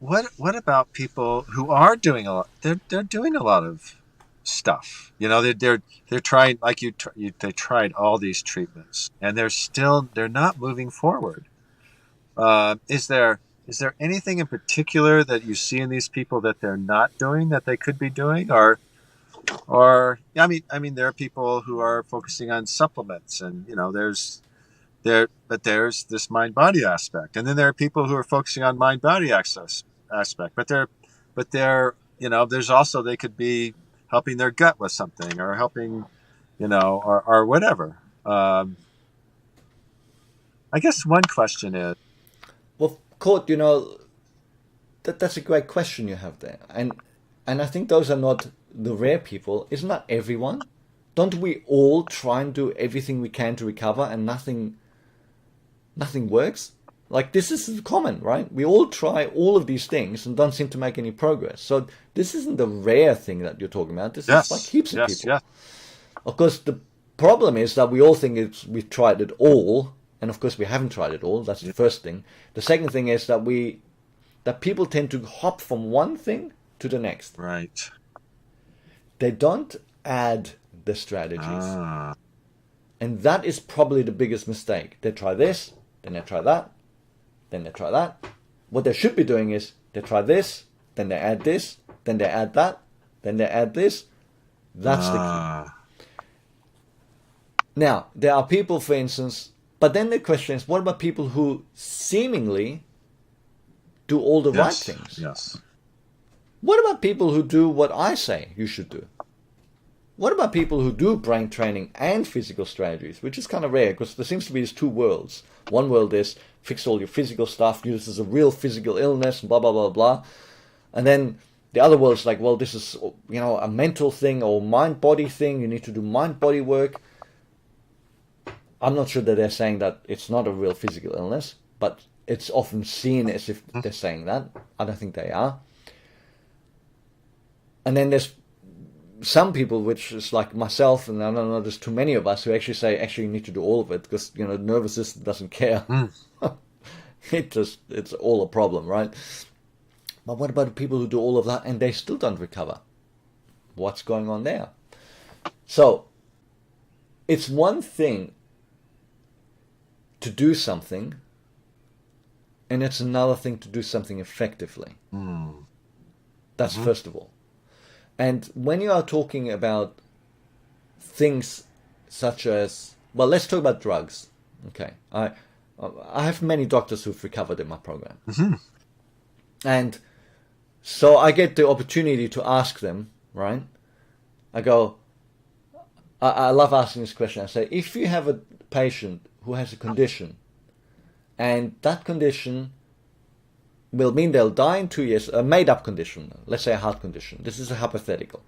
what about people who are doing a lot? They're doing a lot of stuff. They're trying, like they tried all these treatments, and they're not moving forward. Is there anything in particular that you see in these people that they're not doing that they could be doing, or yeah, I mean, there are people who are focusing on supplements, and there's this mind body aspect, and then there are people who are focusing on mind body access aspect, but they're there's also, they could be helping their gut with something, or helping, or whatever. I guess one question is, Well, Court, that's a great question you have there, and I think those are not the rare people. Isn't that everyone? Don't we all try and do everything we can to recover, and nothing works? Like, this is common, right? We all try all of these things and don't seem to make any progress. So this isn't the rare thing that you're talking about. This is like yes, heaps of yes, people. yes. Of course, the problem is that we all think we've tried it all, and of course we haven't tried it all. That's the first thing. The second thing is that people tend to hop from one thing to the next. Right. They don't add the strategies. Ah. And that is probably the biggest mistake. They try this, then they try that, then they try that. What they should be doing is they try this, then they add this, then they add that, then they add this. That's the key. Now, there are people, for instance, but then the question is, what about people who seemingly do all the right things? Yes. What about people who do what I say you should do? What about people who do brain training and physical strategies, which is kind of rare because there seems to be these two worlds. One world is fix all your physical stuff, this is a real physical illness, blah, blah, blah, blah. And then the other world is like, well, this is, a mental thing or mind-body thing. You need to do mind-body work. I'm not sure that they're saying that it's not a real physical illness, but it's often seen as if they're saying that. I don't think they are. And then there's some people, which is like myself, and I don't know, there's too many of us who actually say, you need to do all of it because, the nervous system doesn't care. It's all a problem, right? But what about the people who do all of that and they still don't recover? What's going on there? So, it's one thing to do something, and it's another thing to do something effectively. That's first of all. And when you are talking about things such as, well, let's talk about drugs. Okay, I have many doctors who've recovered in my program, and so I get the opportunity to ask them. Right, I go. I love asking this question. I say, if you have a patient who has a condition, and that condition will mean they'll die in 2 years, a made-up condition, let's say a heart condition. This is a hypothetical.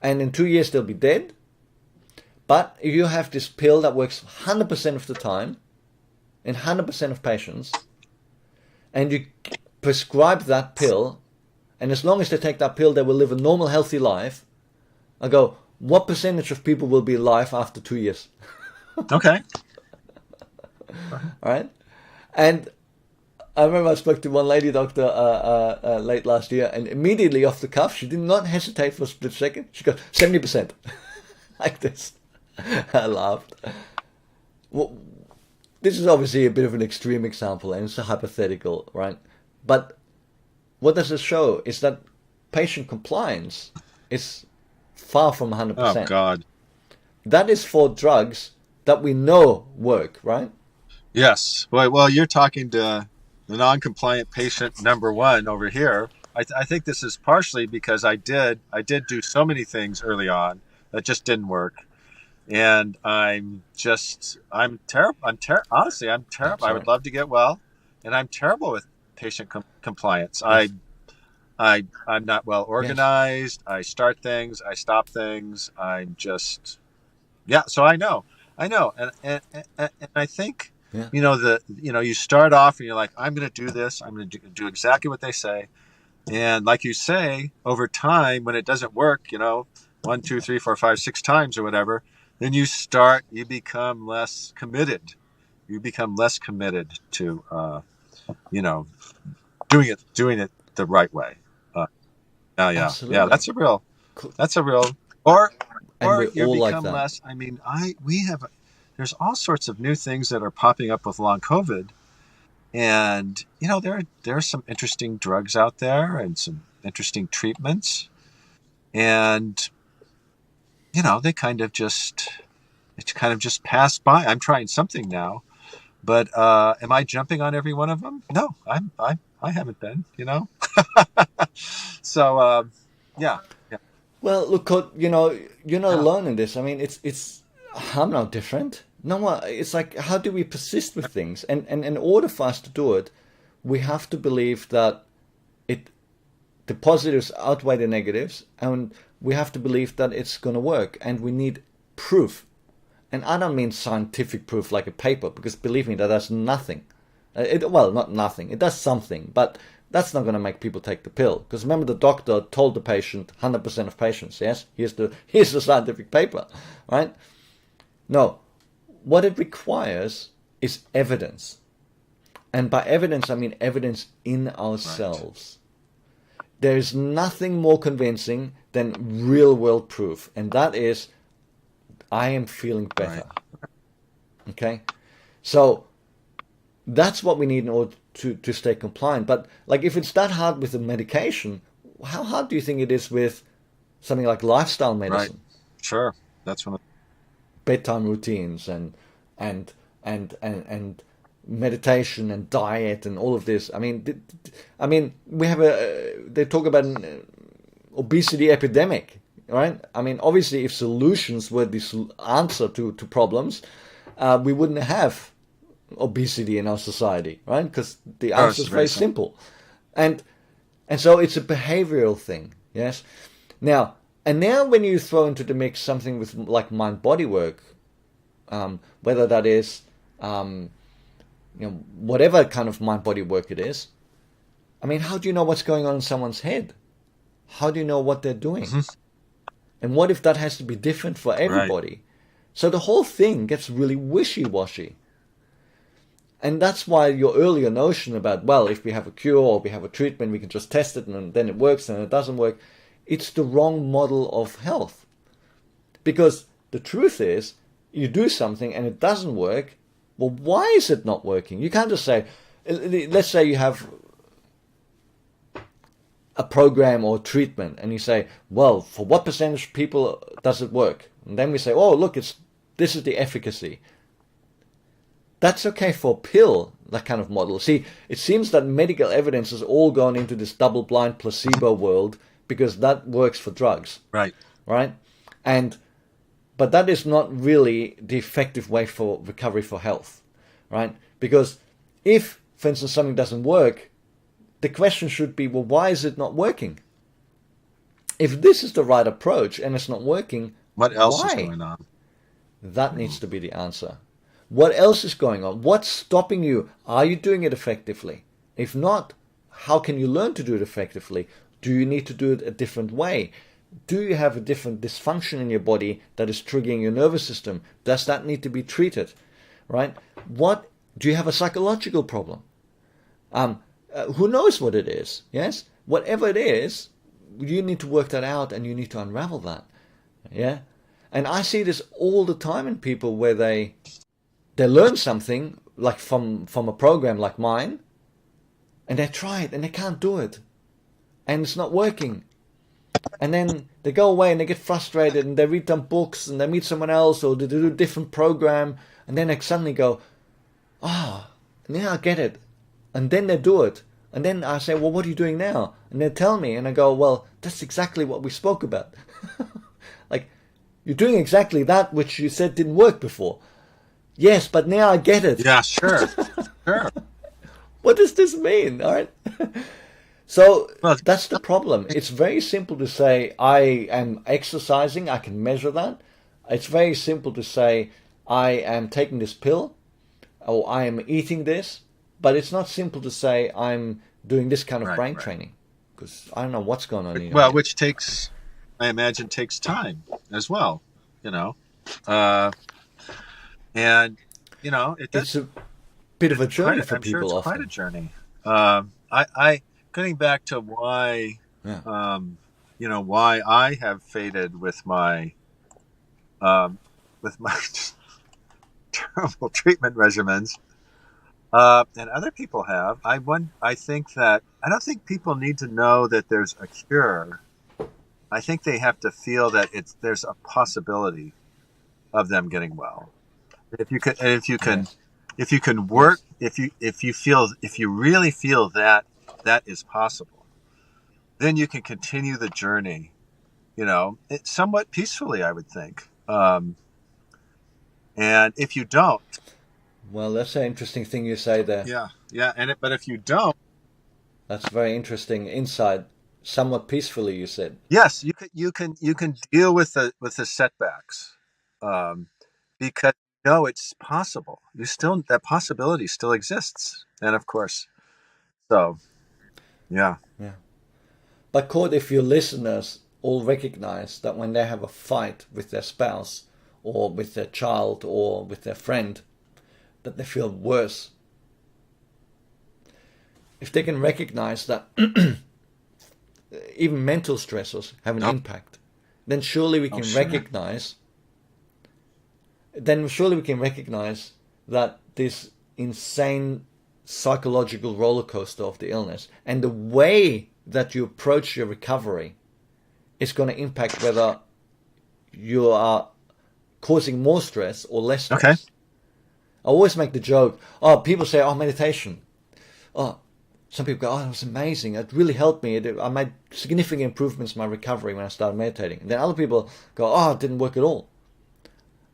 And in 2 years they'll be dead, but you have this pill that works 100% of the time, in 100% of patients, and you prescribe that pill, and as long as they take that pill, they will live a normal, healthy life. I go, what percentage of people will be alive after 2 years? Okay. All right? And I remember I spoke to one lady doctor late last year, and immediately off the cuff, she did not hesitate for a split second. She goes, 70%. Like this. I laughed. Well, this is obviously a bit of an extreme example, and it's a hypothetical, right? But what does it show is that patient compliance is far from 100%. Oh, God. That is for drugs that we know work, right? Yes. Well, you're talking to the non-compliant patient number one over here. I think this is partially because I did do so many things early on that just didn't work, and I'm terrible. Honestly, I'm terrible. I would love to get well, and I'm terrible with patient compliance. Yes. I'm not well organized. Yes. I start things, I stop things. I'm just, So I know, and I think. Yeah. You start off and you're like, I'm going to do this. I'm going to do exactly what they say. And like you say, over time, when it doesn't work, 1, 2, 3, 4, 5, 6 times or whatever, then you become less committed. You become less committed to, doing it the right way. Yeah. Absolutely. That's a real, or And we're you all like become that. less. I mean, we have, there's all sorts of new things that are popping up with long COVID, and there are some interesting drugs out there and some interesting treatments, and they kind of just pass by. I'm trying something now, but am I jumping on every one of them? No, I haven't been. So yeah, yeah, Well, look, you're not yeah, alone in this. I mean, it's I'm no different. No one. It's like, how do we persist with things? And in order for us to do it, we have to believe that it the positives outweigh the negatives, and we have to believe that it's going to work. And we need proof. And I don't mean scientific proof like a paper, because believe me, that does nothing. Well, not nothing. It does something, but that's not going to make people take the pill. Because remember, the doctor told the patient, 100% of patients, yes, here's the scientific paper, right? No, what it requires is evidence. And by evidence, I mean evidence in right, ourselves. There is nothing more convincing than real world proof. And that is, I am feeling right, better. Okay? So that's what we need in order to stay compliant. But like, if it's that hard with the medication, how hard do you think it is with something like lifestyle right. medicine, Sure, that's one of. bedtime routines, and and meditation and diet and all of this? I mean, we have they talk about an obesity epidemic, right? I mean, obviously, if solutions were the answer to problems, we wouldn't have obesity in our society, right? Because the Oh, answer it's is very very simple. simple, and and so it's a behavioral thing, yes. Now, and now when you throw into the mix something with like mind body work, whether that is whatever kind of mind body work it is, I mean, how do you know what's going on in someone's head? How do you know what they're doing? Hmm. And what if that has to be different for Right. everybody? So the whole thing gets really wishy-washy. And that's why your earlier notion about, well, if we have a cure or we have a treatment, we can just test it and then it works and it doesn't work, it's the wrong model of health. Because the truth is, you do something and it doesn't work, well, why is it not working? You can't just say, let's say you have a program or treatment and you say, well, for what percentage of people does it work? And then we say, oh, look, this is the efficacy. That's okay for a pill, that kind of model. See, it seems that medical evidence has all gone into this double-blind placebo world because that works for drugs, Right. right? And but that is not really the effective way for recovery for health, right? Because if, for instance, something doesn't work, the question should be, well, why is it not working? If this is the right approach and it's not working, What else is why? going on? That Hmm. needs to be the answer. What else is going on? What's stopping you? Are you doing it effectively? If not, how can you learn to do it effectively? Do you need to do it a different way? Do you have a different dysfunction in your body that is triggering your nervous system? Does that need to be treated? Right? What do you have a psychological problem? Who knows what it is? Yes, whatever it is, you need to work that out and you need to unravel that. Yeah, and I see this all the time in people where they learn something like from a program like mine, and they try it and they can't do it, and it's not working. And then they go away and they get frustrated and they read some books and they meet someone else or they do a different program, and then they suddenly go, ah, oh, now I get it. And then they do it. And then I say, well, what are you doing now? And they tell me, and I go, well, that's exactly what we spoke about. Like, you're doing exactly that which you said didn't work before. Yes, but now I get it. Yeah, sure, sure. What does this mean? All right. So Well, that's the problem. It's very simple to say, I am exercising, I can measure that. It's very simple to say, I am taking this pill or I am eating this. But it's not simple to say, I'm doing this kind of right, brain right. training. Because I don't know what's going on in your Well, head. which takes, I imagine, takes time as well. You know, uh, and it does. It's a bit of a It's quite. journey for I'm sure people it's quite a often. journey. I getting back to why, Yeah. um, why I have faded um, with my terrible treatment regimens, and other people have. I think that I don't think people need to know that there's a cure. I think they have to feel that there's a possibility of them getting well. If you can, and Yes. if you can work, Yes. if you really feel that that is possible, then you can continue the journey. It's somewhat peacefully, I would think. And if you don't, Well, that's an interesting thing you say there. yeah, yeah, but if you don't, That's very interesting insight. Somewhat peacefully, you said. yes, you can deal with the setbacks, um, because it's possible. You still that possibility still exists, and of course, so yeah, Yeah. But Cord, if your listeners all recognize that when they have a fight with their spouse or with their child or with their friend, that they feel worse. If they can recognize that even mental stressors have an no, impact, then surely we oh can sure, recognize that this insane psychological roller coaster of the illness and the way that you approach your recovery is going to impact whether you are causing more stress or less okay, stress. I always make the joke, oh, people say, oh, meditation. Oh, some people go, oh, that was amazing. It really helped me. I made significant improvements in my recovery when I started meditating. And then other people go, oh, it didn't work at all.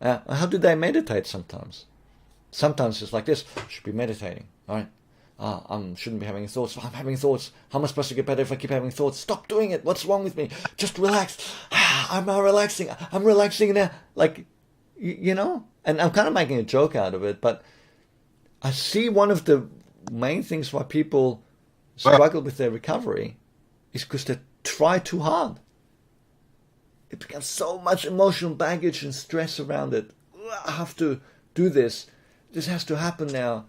How do they meditate sometimes? Sometimes it's like this, I should be meditating, all right? I shouldn't be having thoughts. I'm having thoughts. How am I supposed to get better if I keep having thoughts? Stop doing it. What's wrong with me? Just relax. I'm now relaxing. I'm relaxing now. Like, and I'm kind of making a joke out of it, but I see one of the main things why people well, struggle with their recovery is because they try too hard. It becomes so much emotional baggage and stress around it. I have to do this. This has to happen now.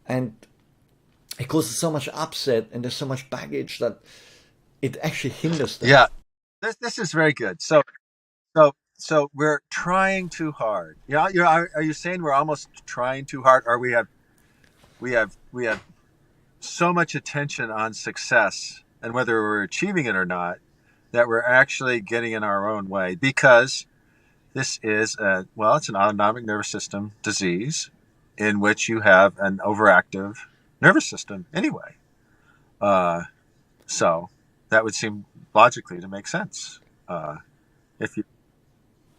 And it causes so much upset and there's so much baggage that it actually hinders them. yeah, this is very good. So we're trying too hard. Yeah, are you saying we're almost trying too hard, or we have so much attention on success and whether we're achieving it or not that we're actually getting in our own way because this is it's an autonomic nervous system disease in which you have an overactive nervous system anyway. Uh, so that would seem logically to make sense. If you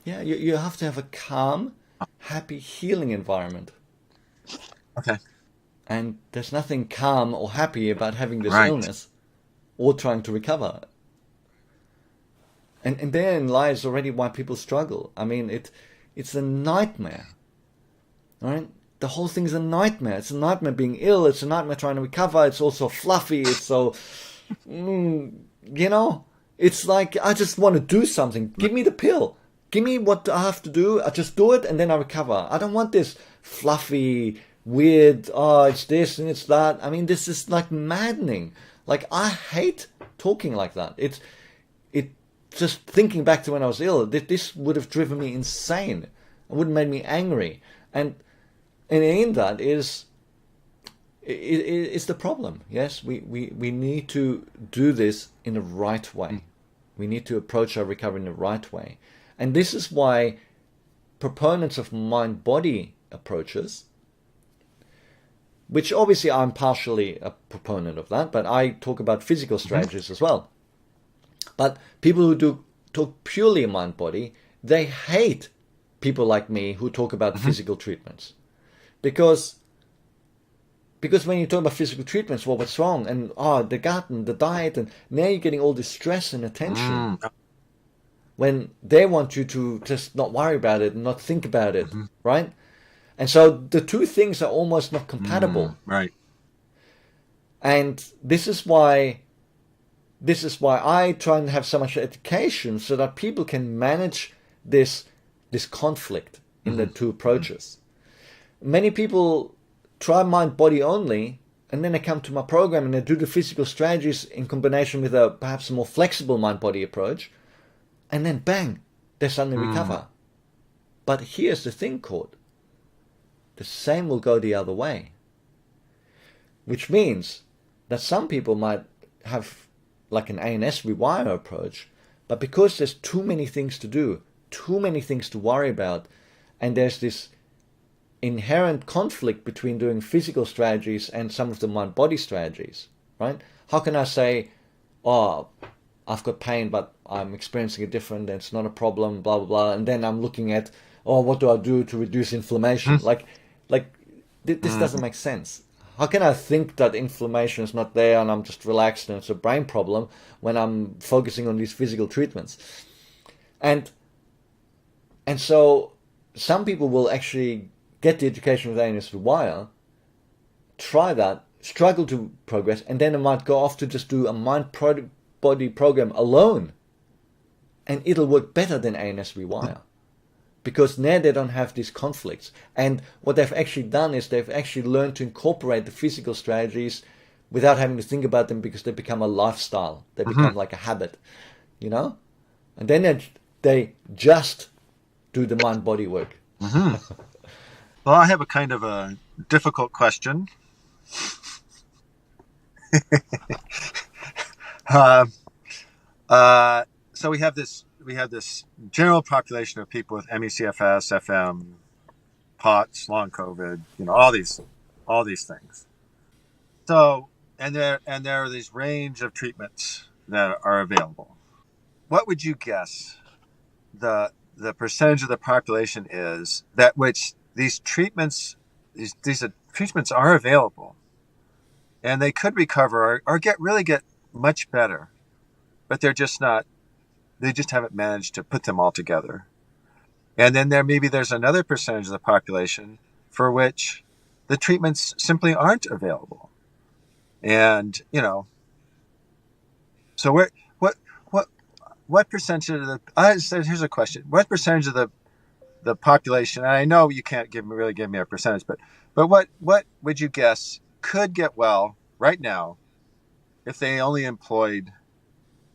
Yeah, you have to have a calm, happy, healing environment. okay, And there's nothing calm or happy about having this right? illness or trying to recover. And therein lies already why people struggle. I mean, it's a nightmare, right? The whole thing's a nightmare. It's a nightmare being ill. It's a nightmare trying to recover. It's also fluffy. It's so, it's like I just want to do something. Give me the pill. Give me what I have to do. I just do it and then I recover. I don't want this fluffy, weird, oh, it's this and it's that. I mean, this is like maddening. Like, I hate talking like that. It just thinking back to when I was ill, this would have driven me insane. It would have made me angry. And in that is the problem. Yes, we need to do this in the right way. We need to approach our recovery in the right way. And this is why proponents of mind-body approaches, which obviously I'm partially a proponent of that, but I talk about physical strategies as well. But people who do talk purely mind-body, they hate people like me who talk about physical treatments. Because when you talk about physical treatments, well, what's wrong? And the gut and the diet, and now you're getting all this stress and attention when they want you to just not worry about it and not think about it, right? And so the two things are almost not compatible. Right. And this is why I try and have so much education so that people can manage this conflict in the two approaches. Many people try mind body only and then they come to my program and they do the physical strategies in combination with a perhaps a more flexible mind-body approach, and then bang, they suddenly recover. But here's the thing, Cord. The same will go the other way. Which means that some people might have like an ANS rewire approach, but because there's too many things to do, too many things to worry about, and there's this inherent conflict between doing physical strategies and some of the mind-body strategies, right? How can I say, oh, I've got pain, but I'm experiencing it different, and it's not a problem, blah, blah, blah, and then I'm looking at, oh, what do I do to reduce inflammation? This doesn't make sense. How can I think that inflammation is not there and I'm just relaxed and it's a brain problem when I'm focusing on these physical treatments? And so some people will actually get the education with ANS Rewire, try that, struggle to progress, and then they might go off to just do a mind-body program alone. And it'll work better than ANS Rewire. Because now they don't have these conflicts. And what they've actually done is they've actually learned to incorporate the physical strategies without having to think about them, because they become a lifestyle. They become like a habit, you know? And then they just do the mind-body work. Well, I have a kind of a difficult question. So we have this general population of people with ME/CFS, FM, POTS, long COVID, all these things. So, and there are these range of treatments that are available. What would you guess the percentage of the population is that which these treatments are available, and they could recover or get much better, but they're just not. They just haven't managed to put them all together. And then there's another percentage of the population for which the treatments simply aren't available. And, so what percentage of here's a question. What percentage of the population, and I know you can't really give me a percentage, but what would you guess could get well right now if they only employed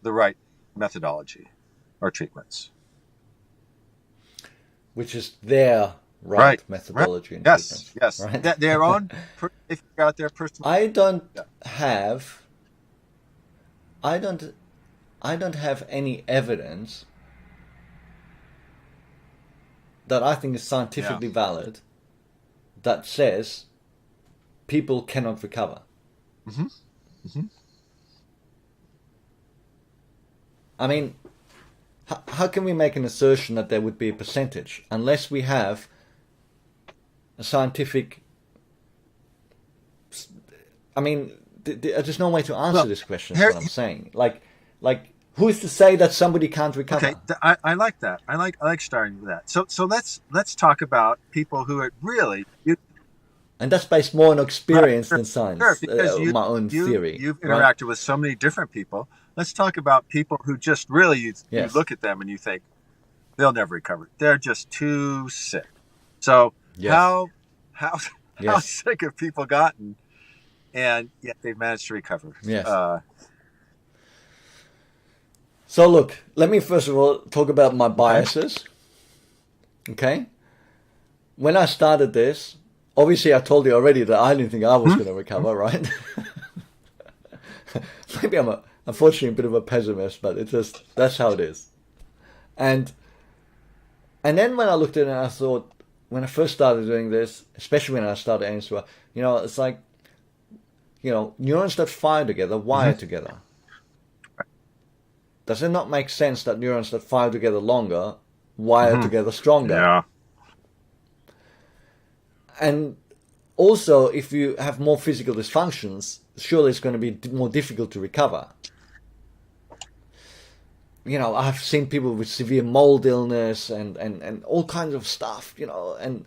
the right methodology or treatments? Which is their right methodology and treatments. Yes. Right? Their own, if you got their personal. I don't have any evidence that I think is scientifically valid that says people cannot recover. I mean, how can we make an assertion that there would be a percentage unless we have a scientific... I mean, there's no way to answer this question, is what I'm saying. Like, who is to say that somebody can't recover? Okay, I like that. I like starting with that. So let's talk about people who are really... And that's based more on experience than science. Sure, because my own theory. You've interacted with so many different people. Let's talk about people who just really, you look at them and you think, they'll never recover. They're just too sick. So how sick have people gotten, and yet they've managed to recover? Yes. So look, let me first of all talk about my biases. Okay? When I started this, obviously I told you already that I didn't think I was going to recover, right? Maybe I'm unfortunately a bit of a pessimist, but that's how it is. And then when I looked at it, I thought, when I first started doing this, especially when I started ANS, it's like, neurons that fire together wire together. Does it not make sense that neurons that fire together longer wire together stronger? Yeah. And also, if you have more physical dysfunctions, surely it's going to be more difficult to recover. I've seen people with severe mold illness and all kinds of stuff, and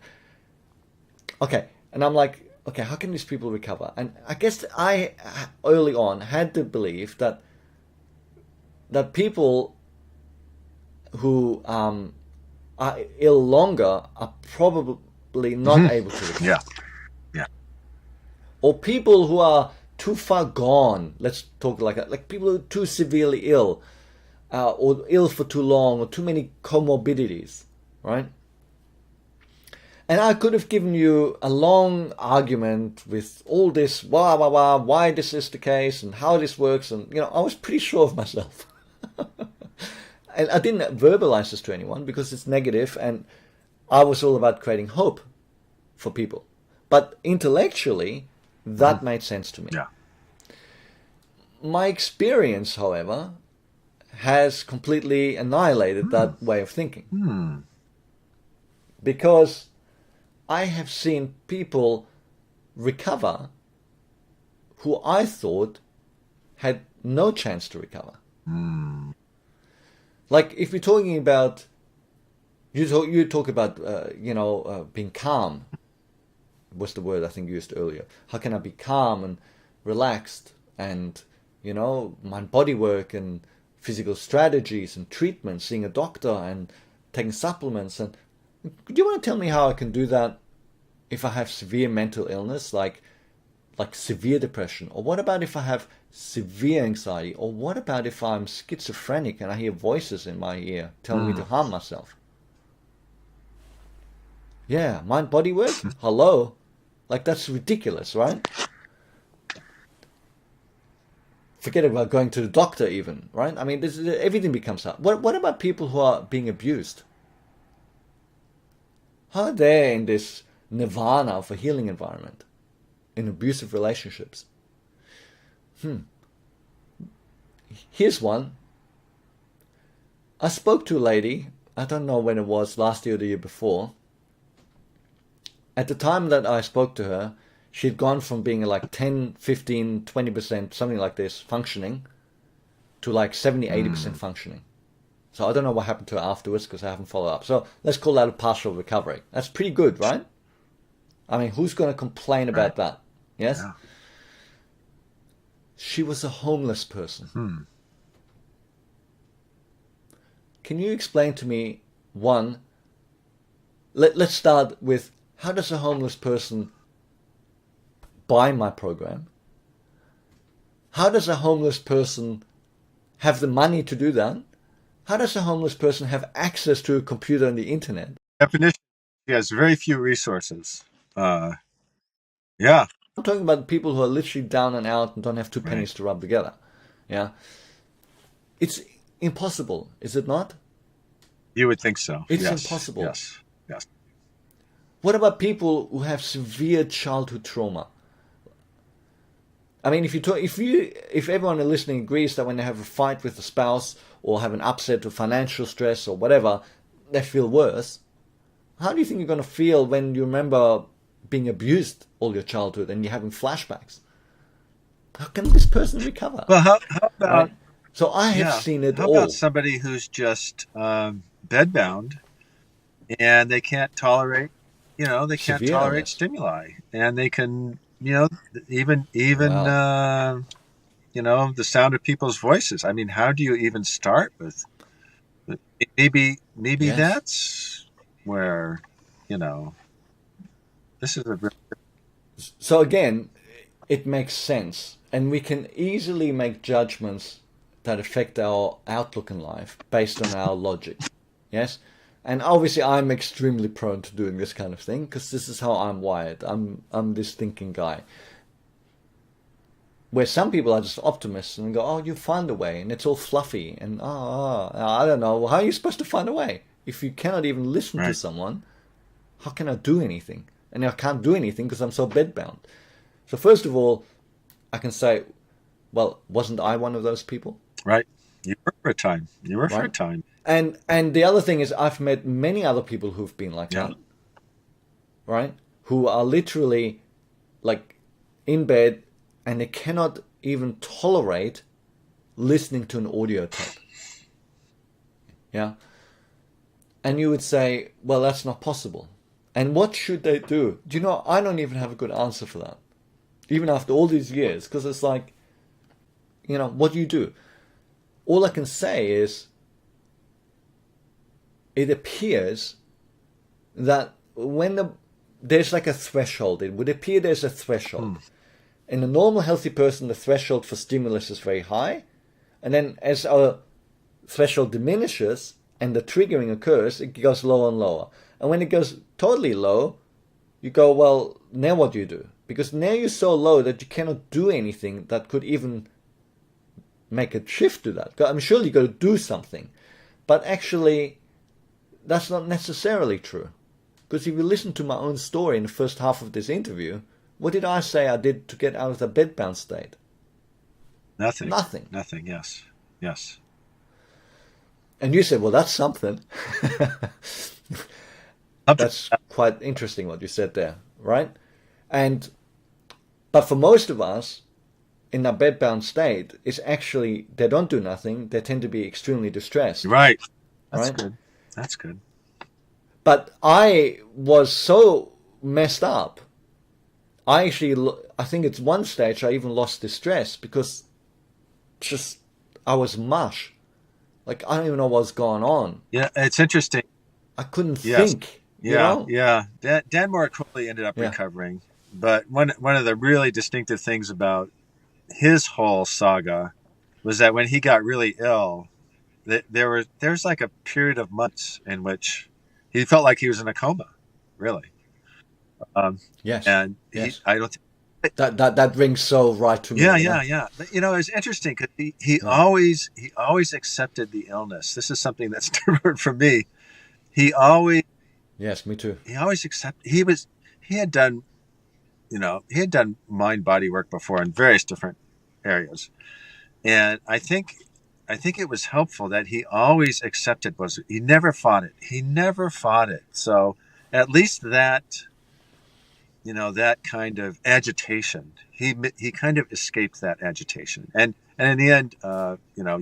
I'm like, okay, how can these people recover? And I guess I early on had the belief that people who are ill longer are probably not able to recover. Yeah. or people who are too far gone. Let's talk like people who are too severely ill, or ill for too long, or too many comorbidities, right? And I could have given you a long argument with all this why this is the case and how this works, and I was pretty sure of myself. And I didn't verbalize this to anyone because it's negative, and I was all about creating hope for people. But intellectually, that made sense to me. Yeah. My experience, however, has completely annihilated that way of thinking. Because I have seen people recover who I thought had no chance to recover. Like if you're talking about, you talk about, being calm, was the word I think used earlier. How can I be calm and relaxed and, mind body work and physical strategies and treatment, seeing a doctor and taking supplements. And do you want to tell me how I can do that if I have severe mental illness, like severe depression? Or what about if I have severe anxiety? Or what about if I'm schizophrenic and I hear voices in my ear telling me to harm myself? Yeah, mind body work? Hello? Like, that's ridiculous, right? Forget about going to the doctor even, right? I mean, everything becomes hard. What about people who are being abused? How are they in this nirvana of a healing environment, in abusive relationships? Here's one. I spoke to a lady, I don't know when it was, last year or the year before. At the time that I spoke to her, she'd gone from being like 10, 15, 20%, something like this, functioning, to like 70, 80% functioning. So I don't know what happened to her afterwards because I haven't followed up. So let's call that a partial recovery. That's pretty good, right? I mean, who's going to complain about that? Yes? Yeah. She was a homeless person. Can you explain to me, one, let's start with, how does a homeless person buy my program? How does a homeless person have the money to do that? How does a homeless person have access to a computer and the internet? Definition, she has very few resources. Yeah. I'm talking about people who are literally down and out and don't have two pennies to rub together. Yeah. It's impossible, is it not? You would think so. It's Yes. impossible. Yes. Yes. What about people who have severe childhood trauma? I mean, if everyone listening agrees that when they have a fight with a spouse or have an upset or financial stress or whatever, they feel worse. How do you think you're going to feel when you remember being abused all your childhood and you're having flashbacks? How can this person recover? Well, how about... Right? So I have seen it all. How about somebody who's just bedbound and they can't tolerate, Severe illness. stimuli, and they can, even Wow. the sound of people's voices. I mean, how do you even start with? Maybe Yes. that's where, this is a... So again, it makes sense, and we can easily make judgments that affect our outlook in life based on our logic. Yes? And obviously I'm extremely prone to doing this kind of thing because this is how I'm wired. I'm this thinking guy. Where some people are just optimists and go, oh, you find a way, and it's all fluffy, and I don't know, how are you supposed to find a way? If you cannot even listen to someone, how can I do anything? And I can't do anything because I'm so bedbound. So first of all, I can say, well, wasn't I one of those people? Right. You were for a time. For a time. And the other thing is I've met many other people who've been like that. Right? Who are literally like in bed and they cannot even tolerate listening to an audio tape. Yeah? And you would say, well, that's not possible. And what should they do? Do you know, I don't even have a good answer for that. Even after all these years, because it's like, what do you do? All I can say is, it appears that when there's like a threshold, it would appear there's a threshold. In a normal healthy person, the threshold for stimulus is very high. And then as our threshold diminishes and the triggering occurs, it goes lower and lower. And when it goes totally low, you go, well, now what do you do? Because now you're so low that you cannot do anything that could even make a shift to that. I'm sure you got to do something. But actually, that's not necessarily true. Because if you listen to my own story in the first half of this interview, what did I say I did to get out of the bedbound state? Nothing. Nothing. Nothing. Yes. Yes. And you said, well, that's something. That's quite interesting what you said there, right? But for most of us, in a bedbound state, it's actually, they don't do nothing. They tend to be extremely distressed. Right. That's right? good. That's good. But I was so messed up. I think it's one stage I even lost distress because I was mush. Like, I don't even know what's going on. Yeah, it's interesting. I couldn't think. Yeah, yeah. Dan more quickly ended up recovering. But one of the really distinctive things about his whole saga was that when he got really ill, there's like a period of months in which he felt like he was in a coma, really. Yes. And yes. I don't think that rings so right to me. Yeah. But, it's interesting because he always accepted the illness. This is something that's different from me. He always. Yes, me too. He always accepted. He had done mind body work before in various different areas, and I think it was helpful that he always accepted. He never fought it. So at least that. That kind of agitation. He kind of escaped that agitation, and in the end,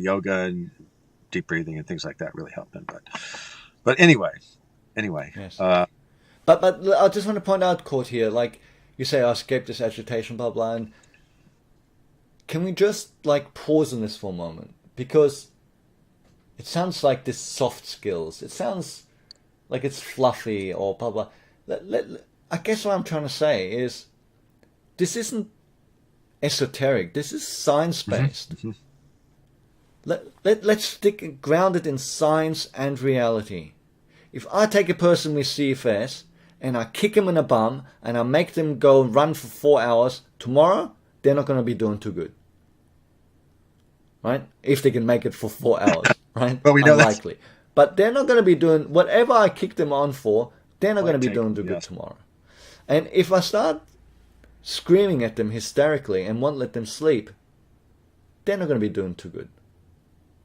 yoga and deep breathing and things like that really helped him. But anyway. Yes. But I just want to point out, Court, here, like you say, I escaped this agitation, blah blah. And can we just pause on this for a moment, because it sounds like this soft skills. It sounds like it's fluffy or blah blah. I guess what I'm trying to say is, this isn't esoteric. This is science-based. Mm-hmm. Let's stick grounded in science and reality. If I take a person with CFS and I kick them in the bum and I make them go run for 4 hours, tomorrow they're not going to be doing too good. Right? If they can make it for 4 hours. Right? But we know unlikely. But they're not going to be doing whatever I kick them on for. They're not going to be doing too good tomorrow. And if I start screaming at them hysterically and won't let them sleep, they're not going to be doing too good.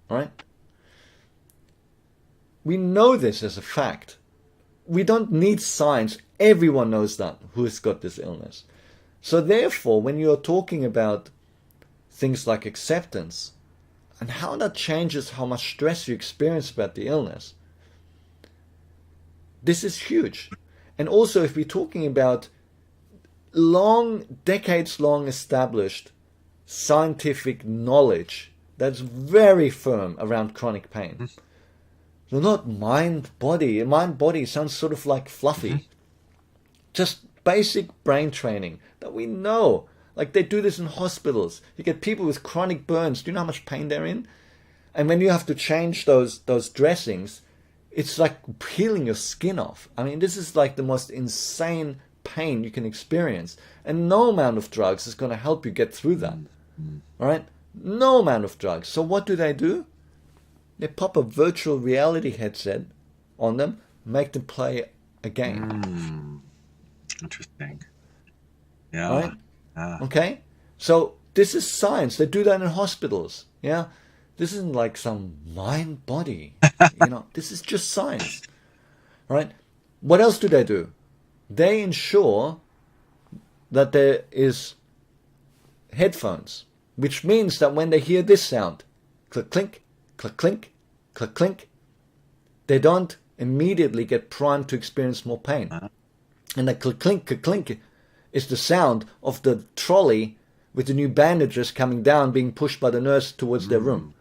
Right? We know this as a fact. We don't need science. Everyone knows that who's got this illness. So therefore, when you're talking about things like acceptance and how that changes how much stress you experience about the illness, this is huge. And also, if we're talking about decades-long established scientific knowledge that's very firm around chronic pain. Mm-hmm. So not mind-body. Mind-body sounds sort of like fluffy. Mm-hmm. Just basic brain training that we know. Like they do this in hospitals. You get people with chronic burns. Do you know how much pain they're in? And when you have to change those dressings, it's like peeling your skin off. I mean, this is like the most insane pain you can experience. And no amount of drugs is going to help you get through that. All right? No amount of drugs. So what do? They pop a virtual reality headset on them, make them play a game. Interesting. Yeah. Right? Okay? So this is science. They do that in hospitals. Yeah? This isn't like some mind body. This is just science. Right? What else do? They ensure that there is headphones, which means that when they hear this sound, click, clink, click, clink, click, clink, they don't immediately get primed to experience more pain. And the click, clink is the sound of the trolley with the new bandages coming down, being pushed by the nurse towards their room.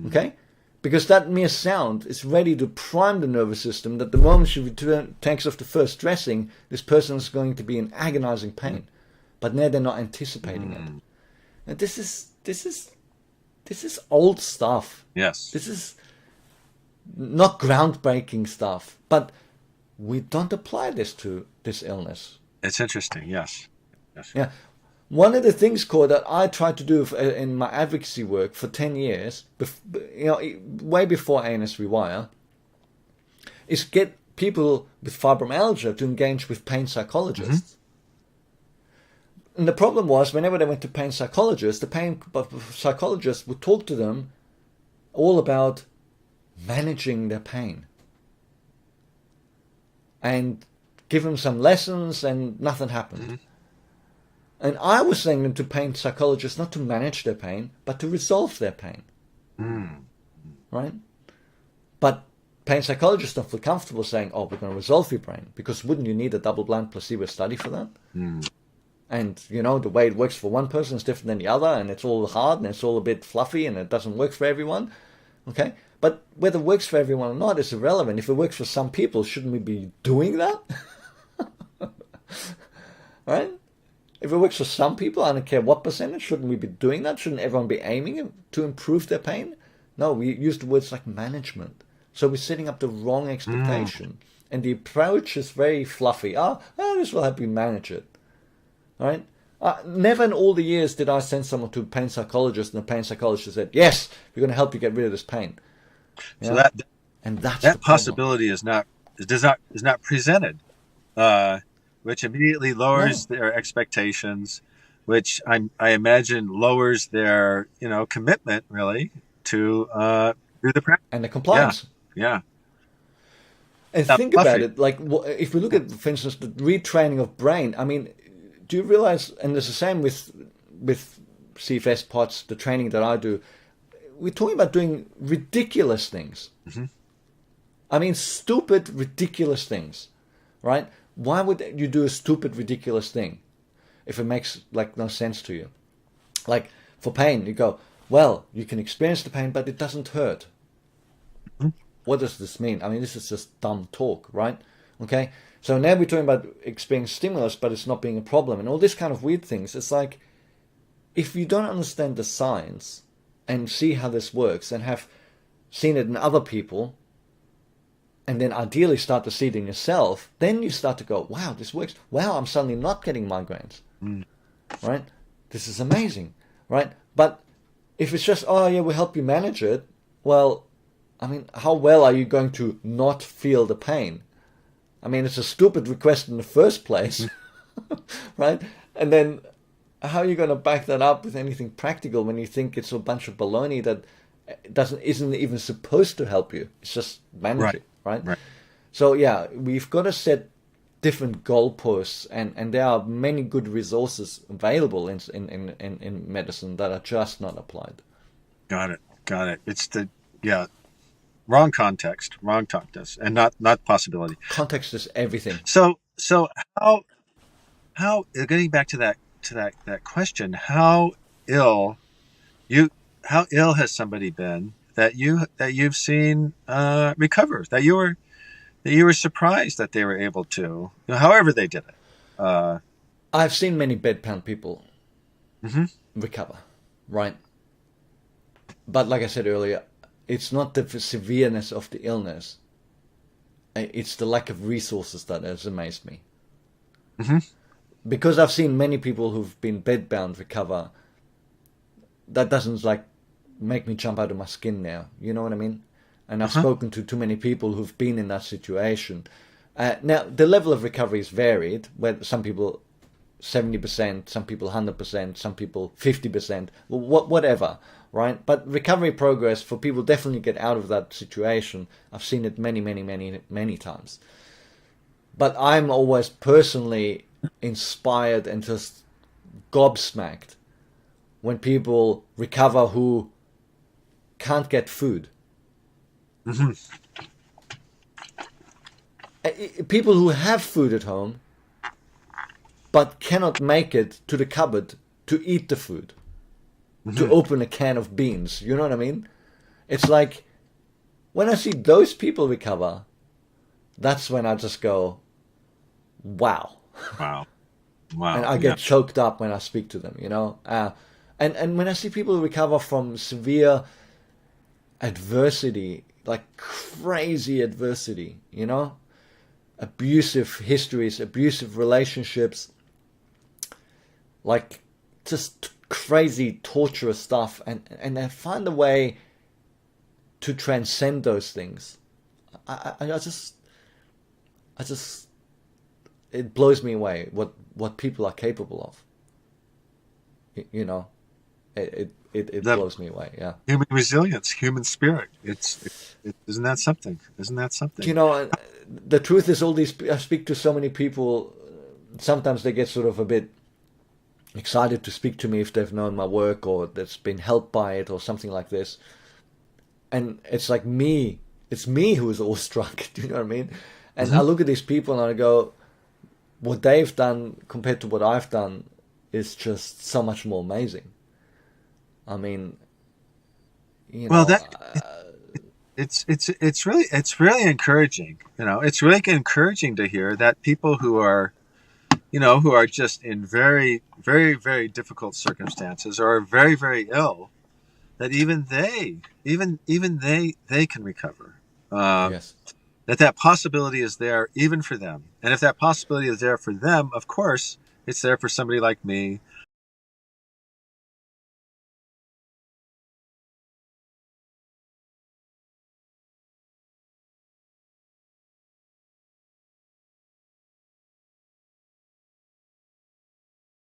Okay? Because that mere sound is ready to prime the nervous system that the moment she takes off the first dressing, this person is going to be in agonizing pain. but now they're not anticipating it. Mm. And this is old stuff. Yes. This is not groundbreaking stuff, but we don't apply this to this illness. It's interesting. Yes. Yes. Yeah. One of the things, Core, that I tried to do in my advocacy work for 10 years, way before ANS Rewire, is get people with fibromyalgia to engage with pain psychologists. Mm-hmm. And the problem was, whenever they went to pain psychologists, the pain psychologists would talk to them all about managing their pain and give them some lessons, and nothing happened. Mm-hmm. And I was saying them to pain psychologists not to manage their pain, but to resolve their pain. Mm. Right? But pain psychologists don't feel comfortable saying, oh, we're going to resolve your pain, because wouldn't you need a double-blind placebo study for that? Mm. And, you know, the way it works for one person is different than the other, and it's all hard, and it's all a bit fluffy, and it doesn't work for everyone. Okay? But whether it works for everyone or not is irrelevant. If it works for some people, shouldn't we be doing that? Right? If it works for some people, I don't care what percentage, shouldn't we be doing that? Shouldn't everyone be aiming to improve their pain? No, we use the words like management. So we're setting up the wrong expectation. And the approach is very fluffy. This will help you manage it. All right? Never in all the years did I send someone to a pain psychologist and the pain psychologist said, yes, we're going to help you get rid of this pain. So that possibility is not presented. Which immediately lowers their expectations, which I imagine lowers their commitment really to do the practice and the compliance. Yeah. And think about it, like if we look at, for instance, the retraining of brain. I mean, do you realize? And it's the same with CFS pots, the training that I do. We're talking about doing ridiculous things. Mm-hmm. I mean, stupid, ridiculous things, right? Why would you do a stupid, ridiculous thing if it makes no sense to you? Like for pain, you go, well, you can experience the pain, but it doesn't hurt. Mm-hmm. What does this mean? I mean, this is just dumb talk, right? Okay, so now we're talking about experiencing stimulus, but it's not being a problem, and all this kind of weird things. It's like, if you don't understand the science and see how this works and have seen it in other people, and then ideally start to see it in yourself, then you start to go, wow, this works. Wow, I'm suddenly not getting migraines. Right? This is amazing. Right? But if it's just, oh yeah, we'll help you manage it, well, I mean, how well are you going to not feel the pain? I mean, it's a stupid request in the first place. Right? And then how are you going to back that up with anything practical when you think it's a bunch of baloney that isn't even supposed to help you? It's just managing. Right? So yeah, we've got to set different goalposts, and there are many good resources available in medicine that are just not applied. Got it. It's wrong context, and not possibility. Context is everything. So how getting back to that question, how ill has somebody been that you've seen recover, that you were surprised that they were able to, however they did it? I've seen many bedbound people recover, right? But like I said earlier, it's not the severeness of the illness; it's the lack of resources that has amazed me. Mm-hmm. Because I've seen many people who've been bedbound recover. That doesn't make me jump out of my skin now. You know what I mean? And I've spoken to too many people who've been in that situation. Now, the level of recovery is varied, where some people 70%, some people 100%, some people 50%, whatever, right? But recovery progress for people definitely get out of that situation. I've seen it many, many, many, many times. But I'm always personally inspired and just gobsmacked when people recover who can't get food. Mm-hmm. People who have food at home but cannot make it to the cupboard to eat the food, to open a can of beans. You know what I mean? It's like, when I see those people recover, that's when I just go, wow. Wow. and Wow. I Yeah. get choked up when I speak to them, you know. And when I see people recover from severe adversity, like crazy adversity, you know, abusive histories, abusive relationships, like just crazy torturous stuff, and they find a way to transcend those things. I just it blows me away what people are capable of. You know, it The blows me away. Yeah. human resilience, human spirit. Isn't that something? Isn't that You something? know, the truth is, all these I speak to so many people. Sometimes they get sort of a bit excited to speak to me if they've known my work or that's been helped by it or something like this. And it's like me, it's me who is awestruck. Do you know what I mean? And I Hmm. look at these people and I go, what they've done compared to what I've done is just so much more amazing. I mean, you Well, know, that it's really encouraging. You know, it's really encouraging to hear that people who are, you know, who are just in very difficult circumstances or are very ill, that even they can recover. Um, yes, that possibility is there even for them, and if that possibility is there for them, of course it's there for somebody like me